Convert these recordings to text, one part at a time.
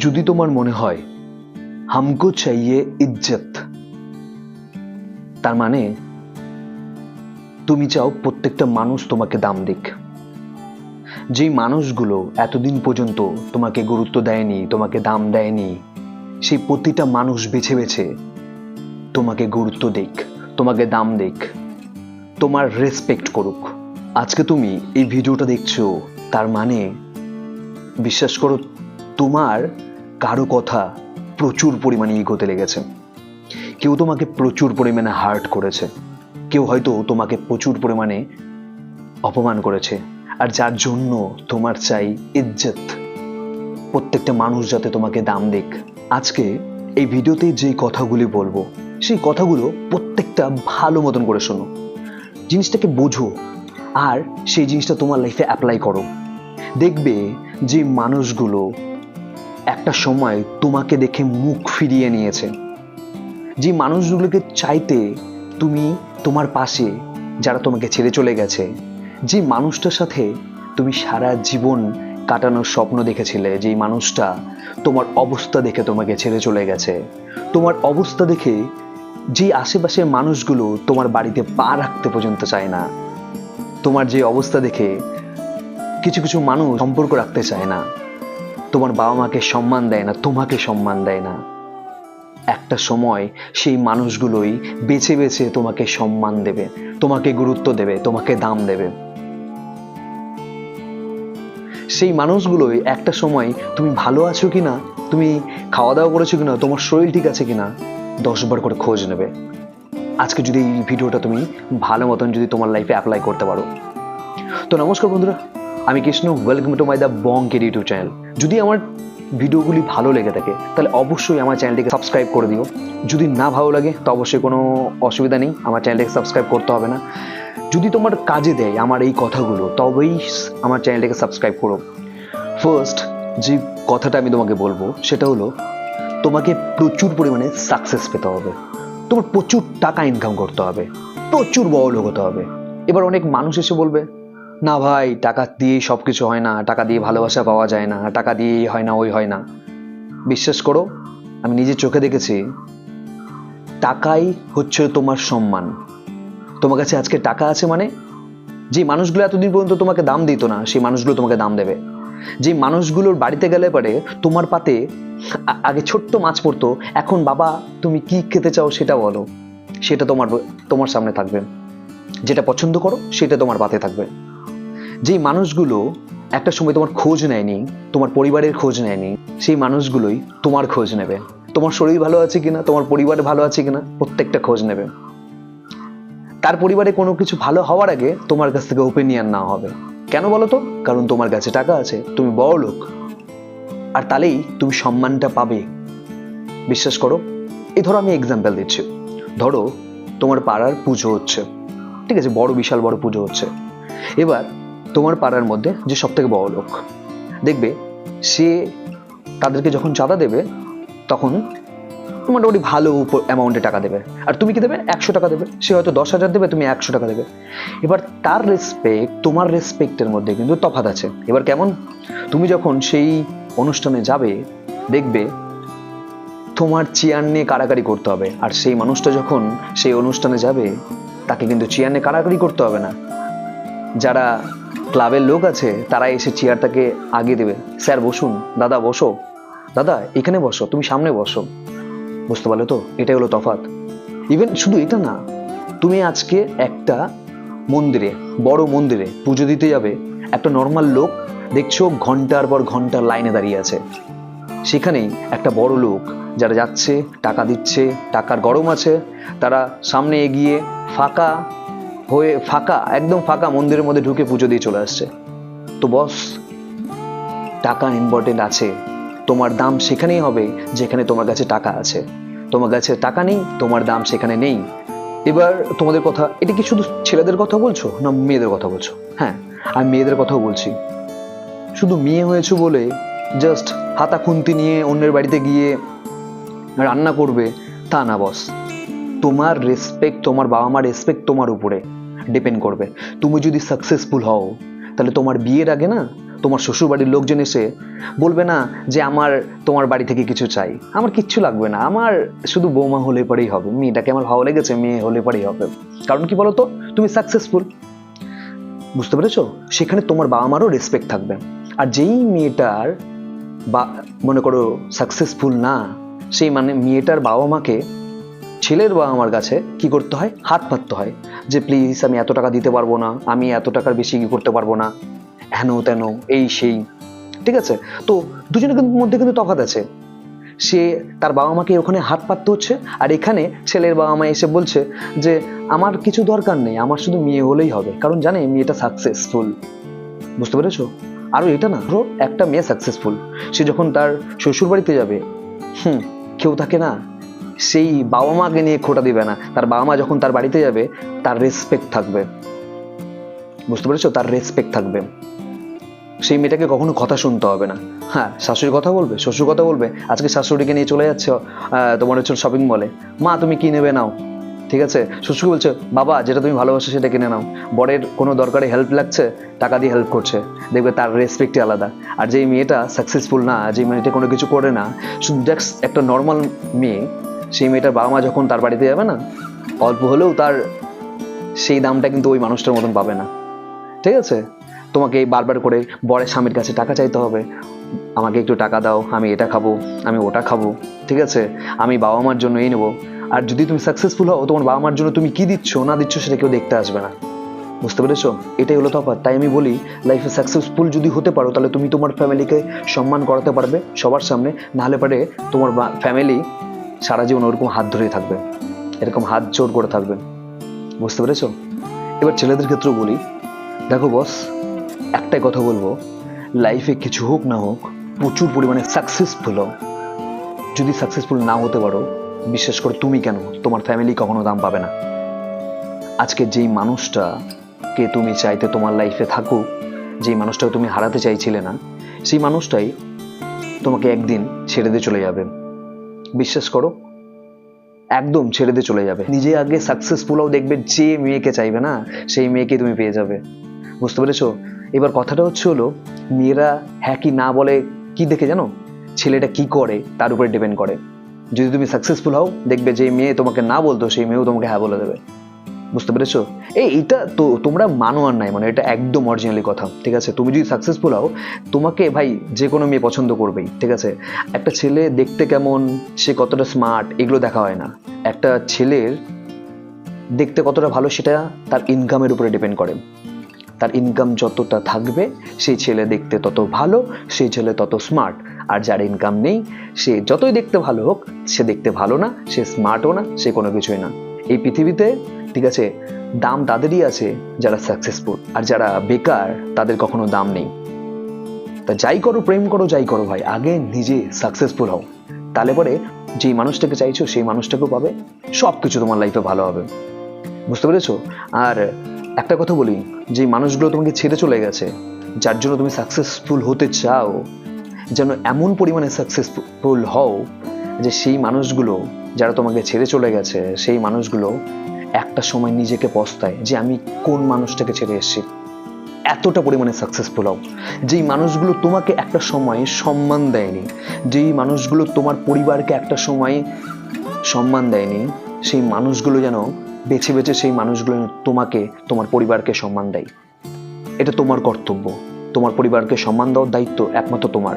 যদি তোমার মনে হয় হামকো চাইয়ে ইজ্জত, তার মানে তুমি চাও প্রত্যেকটা মানুষ তোমাকে দাম দিক। যেই মানুষগুলো এতদিন পর্যন্ত তোমাকে গুরুত্ব দেয়নি, তোমাকে দাম দেয়নি, সেই প্রতিটা মানুষ বেছে বেছে তোমাকে গুরুত্ব দিক, তোমাকে দাম দিক, তোমার রেসপেক্ট করুক। আজকে তুমি এই ভিডিওটা দেখছো, তার মানে বিশ্বাস করো তোমার কারো কথা প্রচুর পরিমাণে ইগোতে লেগেছে। কেউ তোমাকে প্রচুর পরিমাণে হার্ট করেছে, কেউ হয়তো তোমাকে প্রচুর পরিমাণে অপমান করেছে, আর যার জন্য তোমার চাই ইজ্জত। প্রত্যেকটা মানুষ যাতে তোমাকে দাম দিক। আজকে এই ভিডিওতে যে কথাগুলি বলবো, সেই কথাগুলো প্রত্যেকটা ভালো মতন করে শোনো, জিনিসটাকে বোঝো, আর সেই জিনিসটা তোমার লাইফে অ্যাপ্লাই করো। দেখবে যে মানুষগুলো একটা সময় তোমাকে দেখে মুখ ফিরিয়ে নিয়েছে, যে মানুষগুলোকে চাইতে তুমি তোমার পাশে, যারা তোমাকে ছেড়ে চলে গেছে, যে মানুষটার সাথে তুমি সারা জীবন কাটানোর স্বপ্ন দেখেছিলে, যেই মানুষটা তোমার অবস্থা দেখে তোমাকে ছেড়ে চলে গেছে, তোমার অবস্থা দেখে যে আশেপাশের মানুষগুলো তোমার বাড়িতে পা রাখতে পর্যন্ত চায় না, তোমার যে অবস্থা দেখে কিছু কিছু মানুষ সম্পর্ক রাখতে চায় না, তোমার বাবা মাকে সম্মান দেয় না, তোমাকে সম্মান দেয় না, একটা সময় সেই মানুষগুলোই বেছে বেছে তোমাকে সম্মান দেবে, তোমাকে গুরুত্ব দেবে, তোমাকে দাম দেবে। সেই মানুষগুলোই একটা সময় তুমি ভালো আছো কিনা, তুমি খাওয়া দাওয়া করেছো কিনা, তোমার শরীর ঠিক আছে কিনা 10 বার করে খোঁজ নেবে। আজকে যদি এই ভিডিওটা তুমি ভালো মতন যদি তোমার লাইফে অ্যাপ্লাই করতে পারো। তো নমস্কার বন্ধুরা, আমি Krishna, welcome to my the বঙ্কের ইউটিউব চ্যানেল। যদি আমার ভিডিওগুলি ভালো লেগে থাকে তাহলে অবশ্যই আমার চ্যানেলটিকে সাবস্ক্রাইব করে দিও। যদি না ভালো লাগে তো অবশ্যই কোনো অসুবিধা নেই, আমার চ্যানেলটিকে সাবস্ক্রাইব করতে হবে না। যদি তোমার কাজে দেয় আমার এই কথাগুলো, তবেই আমার চ্যানেলটিকে সাবস্ক্রাইব করো। ফার্স্ট যে কথাটা আমি তোমাকে বলবো সেটা হলো, তোমাকে প্রচুর পরিমাণে সাকসেস পেতে হবে, তোমার প্রচুর টাকা ইনকাম করতে হবে, প্রচুর বড়লোক হতে হবে। এবার অনেক মানুষ এসে বলবে, না ভাই টাকা দিয়ে সব কিছু হয় না, টাকা দিয়ে ভালোবাসা পাওয়া যায় না, টাকা দিয়ে হয় না, ওই হয় না। বিশ্বাস করো, আমি নিজের চোখে দেখেছি, টাকাই হচ্ছে তোমার সম্মান। তোমার কাছে আজকে টাকা আছে মানে যে মানুষগুলো এতদিন পর্যন্ত তোমাকে দাম দিত না, সেই মানুষগুলো তোমাকে দাম দেবে। যে মানুষগুলোর বাড়িতে গেলে পারে তোমার পাতে আগে ছোট্ট মাছ পড়তো, এখন বাবা তুমি কি খেতে চাও সেটা বলো, সেটা তোমার সামনে থাকবে। যেটা পছন্দ করো সেটা তোমার পাতে থাকবে। যেই মানুষগুলো একটা সময় তোমার খোঁজ নেয়নি, তোমার পরিবারের খোঁজ নেয়নি, সেই মানুষগুলোই তোমার খোঁজ নেবে। তোমার শরীর ভালো আছে কিনা, তোমার পরিবার ভালো আছে কিনা, প্রত্যেকটা খোঁজ নেবে। তার পরিবারে কোনো কিছু ভালো হওয়ার আগে তোমার কাছ থেকে ওপিনিয়ন নেওয়া হবে। কেন বলো তো? কারণ তোমার কাছে টাকা আছে, তুমি বড় লোক, আর তাহলেই তুমি সম্মানটা পাবে। বিশ্বাস করো, এই ধরো আমি এক্সাম্পল দিচ্ছি। ধরো তোমার পাড়ার পুজো হচ্ছে, ঠিক আছে, বিশাল বড় পুজো হচ্ছে। এবার তোমার পাড়ার মধ্যে যে সব থেকে বড় লোক, দেখবে সে তাদেরকে যখন চাঁদা দেবে তখন মোটামুটি ভালো অ্যামাউন্টে টাকা দেবে, আর তুমি কি দেবে? 100 টাকা দেবে। সে হয়তো 10,000 দেবে, তুমি 100 টাকা দেবে। এবার তার রেসপেক্ট তোমার রেসপেক্টের মধ্যে কিন্তু তফাৎ আছে। এবার কেমন? তুমি যখন সেই অনুষ্ঠানে যাবে, দেখবে তোমার চেয়ার নিয়ে কাড়াকাড়ি করতে হবে, আর সেই মানুষটা যখন সেই অনুষ্ঠানে যাবে তাকে কিন্তু চেয়ার নিয়ে কাড়াকাড়ি করতে হবে না। যারা ক্লাবের লোক আছে তারা এসে চেয়ারটাকে আগিয়ে দেবে, স্যার বসুন, দাদা বসো, দাদা এখানে বসো, তুমি সামনে বসো। বুঝতে পারলে তো? এটাই হলো তফাৎ। ইভেন শুধু এটা না, তুমি আজকে একটা মন্দিরে, বড় মন্দিরে পুজো দিতে যাবে, একটা নর্মাল লোক দেখছো ঘন্টার পর ঘন্টা লাইনে দাঁড়িয়ে আছে। সেখানেই একটা বড় লোক যারা যাচ্ছে, টাকা দিচ্ছে, টাকার গরম আছে, তারা সামনে এগিয়ে একদম ফাঁকা মন্দিরের মধ্যে ঢুকে পুজো দিয়ে চলে আসছে। তো বস, টাকা ইম্পর্টেন্ট আছে, তোমার দাম সেখানেই হবে যেখানে তোমার কাছে টাকা আছে। তোমার কাছে টাকা নেই, তোমার দাম সেখানে নেই। এবার তোমাদের কথা, এটা কি শুধু ছেলেদের কথা বলছো না মেয়েদের কথা বলছো? হ্যাঁ, আমি মেয়েদের কথাও বলছি। শুধু মেয়ে হয়েছে বলে জাস্ট হাতা খুন্তি নিয়ে অন্যের বাড়িতে গিয়ে রান্না করবে তা না বস। তোমার রেসপেক্ট, তোমার বাবা মার রেসপেক্ট তোমার উপরে ডিপেন্ড করবে। তুমি যদি সাকসেসফুল হও তাহলে তোমার বিয়ের আগে না তোমার শ্বশুর বাড়ির লোকজন এসে বলবে না যে আমার তোমার বাড়ি থেকে কিছু চাই, আমার কিচ্ছু লাগবে না, আমার শুধু বৌমা হলে পরেই হবে, মেয়েটাকে আমার ভালো লেগেছে, মেয়ে হলে পরেই হবে। কারণ কি বলতো, তুমি সাকসেসফুল, বুঝতে পেরেছো? সেখানে তোমার বাবা মারও রেসপেক্ট থাকবে। আর যেই মেয়েটার বা মনে করো সাকসেসফুল না, সেই মানে মেয়েটার বাবা মাকে ছেলের বাবা মার কাছে কি করতে হয়, হাত পাততে হয় যে প্লিজ আমি এত টাকা দিতে পারবো না, আমি এত টাকার বেশি কি করতে পারবো না, হেন তেন এই সেই। ঠিক আছে, তো দুজনের মধ্যে কিন্তু তফাৎ আছে। সে তার বাবা মাকে ওখানে হাত পাততে হচ্ছে, আর এখানে ছেলের বাবা মা এসে বলছে যে আমার কিছু দরকার নেই, আমার শুধু মেয়ে হলেই হবে, কারণ জানে মেয়েটা সাকসেসফুল। বুঝতে পেরেছো? আরো এটা না, ধরো একটা মেয়ে সাকসেসফুল, সে যখন তার শ্বশুর বাড়িতে যাবে, কেউ তাকে না সেই বাবা মাকে নিয়ে খোঁটা দিবে না। তার বাবা মা যখন তার বাড়িতে যাবে, তার রেসপেক্ট থাকবে। বুঝতে পেরেছো? তার রেসপেক্ট থাকবে। সেই মেয়েটাকে কখনো কথা শুনতে হবে না। হ্যাঁ, শাশুড়ি কথা বলবে, শ্বশুর কথা বলবে, আজকে শাশুড়িকে নিয়ে চলে যাচ্ছে তোমার হচ্ছে শপিং মলে, মা তুমি কি নেবে নাও, ঠিক আছে? শ্বশুর বলছে বাবা যেটা তুমি ভালোবাসো সেটা কিনে নাও। বরের কোনো দরকারে হেল্প লাগছে, টাকা দিয়ে হেল্প করছে, দেখবে তার রেসপেক্টই আলাদা। আর যেই মেয়েটা সাকসেসফুল না, যে মেয়েটা কোনো কিছু করে না, শুধু জাস্ট একটা নর্মাল মেয়ে, সেই মেয়েটার বাবা মা যখন তার বাড়িতে যাবে না, অল্প হলেও তার সেই দামটা কিন্তু ওই মানুষটার মতন পাবে না। ঠিক আছে? তোমাকে বারবার করে বরের স্বামীর কাছে টাকা চাইতে হবে, আমাকে একটু টাকা দাও, আমি এটা খাবো, আমি ওটা খাবো, ঠিক আছে, আমি বাবা মার জন্য এই নেবো। আর যদি তুমি সাকসেসফুল হও, তোমার বাবা মার জন্য তুমি কি দিচ্ছ না দিচ্ছ সেটা কেউ দেখতে আসবে না। বুঝতে পেরেছো? এটাই হলো তফাৎ। তাই আমি বলি, লাইফে সাকসেসফুল যদি হতে পারো, তাহলে তুমি তোমার ফ্যামিলিকে সম্মান করাতে পারবে সবার সামনে, নাহলে পারে তোমার ফ্যামিলি সারা জীবন ওরকম হাত ধরেই থাকবে, এরকম হাত জোর করে থাকবে। বুঝতে পেরেছো? এবার ছেলেদের ক্ষেত্রেও বলি, দেখো বস, একটাই কথা বলবো, লাইফে কিছু হোক না হোক, প্রচুর পরিমাণে সাকসেসফুল হও। যদি সাকসেসফুল না হতে পারো, বিশেষ করে তুমি কেন, তোমার ফ্যামিলি কখনো দাম পাবে না। আজকে যেই মানুষটাকে তুমি চাইতে তোমার লাইফে থাকুক, যেই মানুষটাকে তুমি হারাতে চাইছিলে না, সেই মানুষটাই তোমাকে একদিন ছেড়ে দিয়ে চলে যাবে। বিশ্বাস করো, একদম ছেড়ে দিয়ে চলে যাবে। নিজে আগে সাকসেসফুল হও, দেখবে যে মেয়েকে চাইবে না, সেই মেয়েকে তুমি পেয়ে যাবে। বুঝতে পেরেছো? এবার কথাটা হলো, মেয়েরা হ্যাঁ কি না বলে কি দেখে জানো? ছেলেটা কি করে তার উপরে ডিপেন্ড করে। যদি তুমি সাকসেসফুল হও, দেখবে যে মেয়ে তোমাকে না বলতো, সেই মেয়েও তোমাকে হ্যাঁ বলে দেবে। বুঝতে পেরেছো? এইটা তো তোমরা মানো আর নাই, মানে এটা একদম অরিজিনালি কথা। ঠিক আছে? তুমি যদি সাকসেসফুল হও, তোমাকে ভাই যে কোনো মেয়ে পছন্দ করবেই। ঠিক আছে? একটা ছেলে দেখতে কেমন, সে কতটা স্মার্ট, এগুলো দেখা হয় না। একটা ছেলের দেখতে কতটা ভালো, সেটা তার ইনকামের উপরে ডিপেন্ড করে। তার ইনকাম যতটা থাকবে, সেই ছেলে দেখতে তত ভালো, সেই ছেলে তত স্মার্ট। আর যার ইনকাম নেই, সে যতই দেখতে ভালো হোক, সে দেখতে ভালো না, সে স্মার্টও না, সে কোনো কিছুই না। এই পৃথিবীতে, ঠিক আছে, দাম তাদেরই আছে যারা সাকসেসফুল, আর যারা বেকার তাদের কখনো দাম নেই। তা যাই করো, প্রেম করো, যাই করো ভাই, আগে নিজে সাকসেসফুল হও, তাহলে পরে যেই মানুষটাকে চাইছো সেই মানুষটাকেও পাবে, সব কিছু তোমার লাইফে ভালো হবে। বুঝতে পেরেছো? আর একটা কথা বলি, যে মানুষগুলো তোমাকে ছেড়ে চলে গেছে, যার জন্য তুমি সাকসেসফুল হতে চাও, যেন এমন পরিমাণে সাকসেসফুল হও যে সেই মানুষগুলো যারা তোমাকে ছেড়ে চলে গেছে, সেই মানুষগুলো একটা সময় নিজেকে পস্তায় যে আমি কোন মানুষটাকে ছেড়ে এসেছি। এতটা পরিমাণে সাকসেসফুল হও। যেই মানুষগুলো তোমাকে একটা সময় সম্মান দেয়নি, যেই মানুষগুলো তোমার পরিবারকে একটা সময় সম্মান দেয়নি, সেই মানুষগুলো যেন বেছে বেছে সেই মানুষগুলো তোমাকে, তোমার পরিবারকে সম্মান দেয়। এটা তোমার কর্তব্য। তোমার পরিবারকে সম্মান দেওয়ার দায়িত্ব একমাত্র তোমার।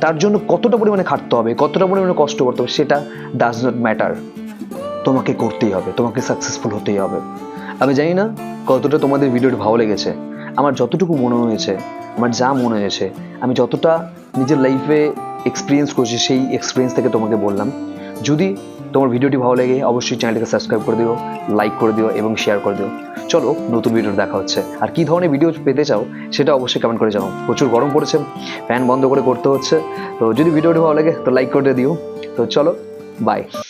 তার জন্য কতটা পরিমাণে খাটতে হবে, কতটা পরিমাণে কষ্ট করতে হবে, সেটা ডাজ নট ম্যাটার। তোমাকে করতেই হবে, তোমাকে সাকসেসফুল হতেই হবে। আমি জানি না কতটা তোমাদের ভিডিওটি ভালো লেগেছে। আমার যতটুকু মনে হয়েছে, আমার যা মনে হয়েছে, আমি যতটা নিজের লাইফে এক্সপিরিয়েন্স করেছি, সেই এক্সপিরিয়েন্স থেকে তোমাকে বললাম। যদি তোমার ভিডিওটি ভালো লাগে, অবশ্যই চ্যানেলটাকে সাবস্ক্রাইব করে দিও, লাইক করে দিও এবং শেয়ার করে দিও। চলো, নতুন ভিডিও দেখা হচ্ছে। আর কি ধরনের ভিডিও পেতে চাও সেটা অবশ্যই কমেন্ট করে জানাও। প্রচুর গরম পড়েছে, ফ্যান বন্ধ করে করতে হচ্ছে। তো যদি ভিডিওটি ভালো লাগে তো লাইক করে দিও। তো চলো, বাই।